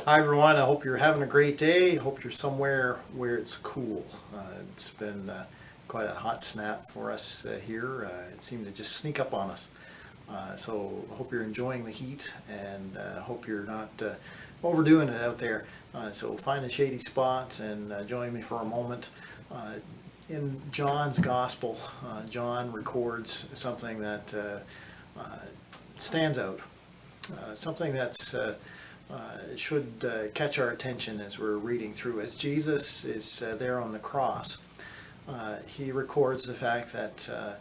Hi everyone, I hope you're having a great day. Hope you're somewhere where it's cool. It's been quite a hot snap for us here. It seemed to just sneak up on us. So I hope you're enjoying the heat and hope you're not overdoing it out there. So find a shady spot and join me for a moment. Uh, in John's Gospel, John records something that stands out, something that's should catch our attention as we're reading through. As Jesus is there on the cross, he records the fact that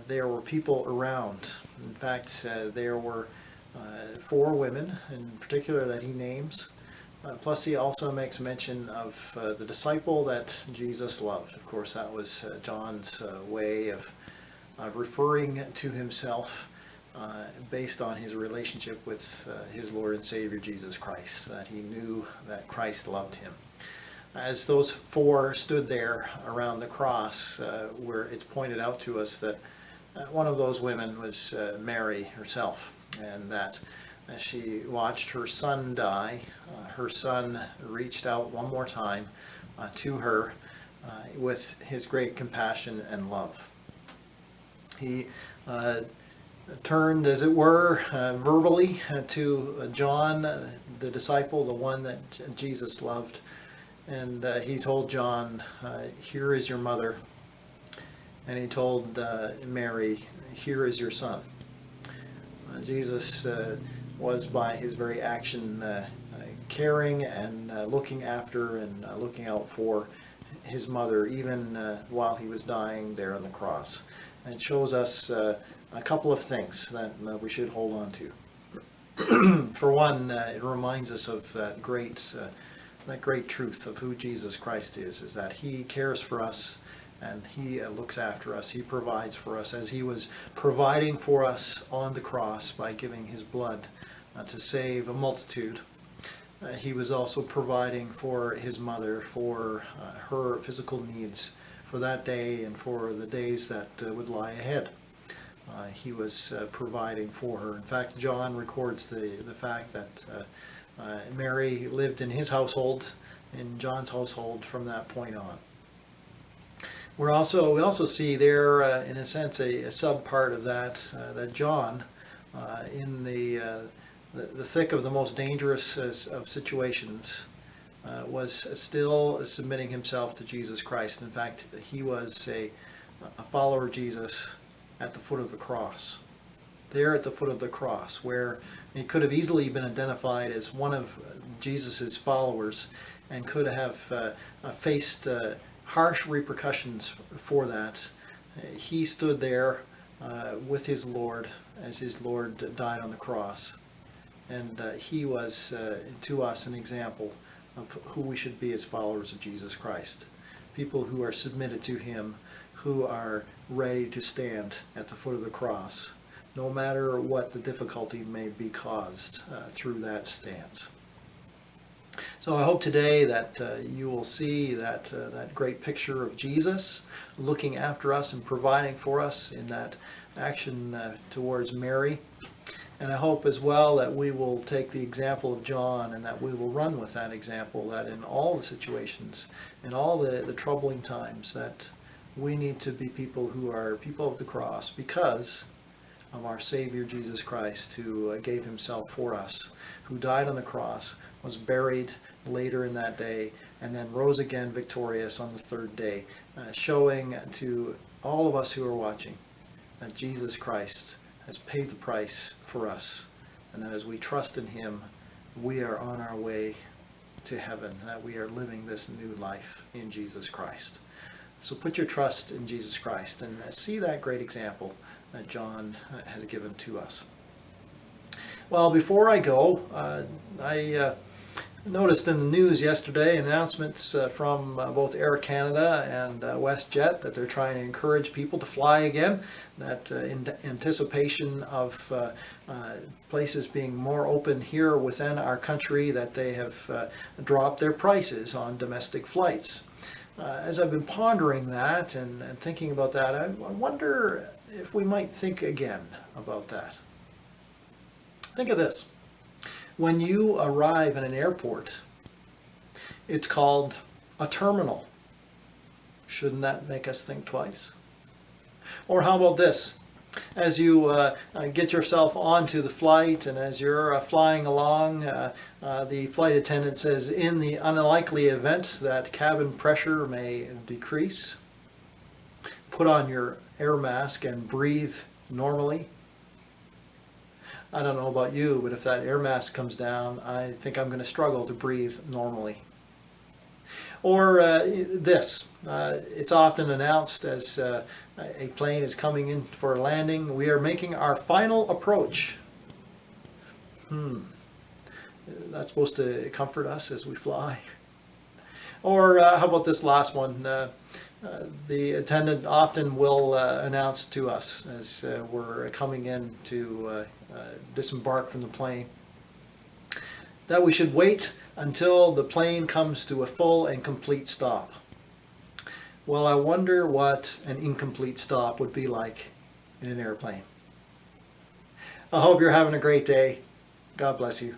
there were people around. In fact, there were four women in particular that he names. Plus, he also makes mention of the disciple that Jesus loved. Of course, that was John's way of referring to himself based on his relationship with his Lord and Savior Jesus Christ, that he knew that Christ loved him. As those four stood there around the cross, where it's pointed out to us that one of those women was Mary herself, and that as she watched her son die, her son reached out one more time to her with his great compassion and love. He turned, as it were, verbally to John, the disciple, the one that Jesus loved, and he told John, "Here is your mother," and he told Mary, "Here is your son." Jesus was, by his very action, caring and looking after and looking out for his mother, even while he was dying there on the cross. And it shows us a couple of things that we should hold on to. For one, it reminds us of that great truth of who Jesus Christ is that he cares for us and he looks after us. He provides for us, as he was providing for us on the cross by giving his blood to save a multitude. He was also providing for his mother, for her physical needs for that day and for the days that would lie ahead. He was providing for her. In fact, John records the fact that Mary lived in his household, in John's household, from that point on. We also see there, in a sense, a sub part of that, that John, in the thick of the most dangerous of situations, was still submitting himself to Jesus Christ. In fact, he was a follower of Jesus at the foot of the cross. There at the foot of the cross, where he could have easily been identified as one of Jesus's followers and could have faced harsh repercussions for that. He stood there with his Lord as his Lord died on the cross. And he was, to us, an example of who we should be as followers of Jesus Christ. People who are submitted to him, who are ready to stand at the foot of the cross, no matter what the difficulty may be caused through that stance. So I hope today that you will see that great picture of Jesus looking after us and providing for us in that action towards Mary. And I hope as well that we will take the example of John and that we will run with that example, that in all the situations, in all the troubling times, that we need to be people who are people of the cross because of our Savior Jesus Christ, who gave himself for us, who died on the cross, was buried later in that day, and then rose again victorious on the third day, showing to all of us who are watching that Jesus Christ has paid the price for us, and that as we trust in him, we are on our way to heaven, that we are living this new life in Jesus Christ. So put your trust in Jesus Christ and see that great example that John has given to us. Well, before I go, I noticed in the news yesterday announcements from both Air Canada and WestJet that they're trying to encourage people to fly again, that in anticipation of places being more open here within our country, that they have dropped their prices on domestic flights. As I've been pondering that and thinking about that, I wonder if we might think again about that. Think of this. When you arrive in an airport, it's called a terminal. Shouldn't that make us think twice? Or how about this? As you get yourself onto the flight and as you're flying along, the flight attendant says, in the unlikely event that cabin pressure may decrease, put on your air mask and breathe normally. I don't know about you, but if that air mask comes down, I think I'm going to struggle to breathe normally. Or this, it's often announced as a plane is coming in for a landing, we are making our final approach. That's supposed to comfort us as we fly. Or how about this last one? The attendant often will announce to us as we're coming in to disembark from the plane that we should wait until the plane comes to a full and complete stop. Well, I wonder what an incomplete stop would be like in an airplane. I hope you're having a great day. God bless you.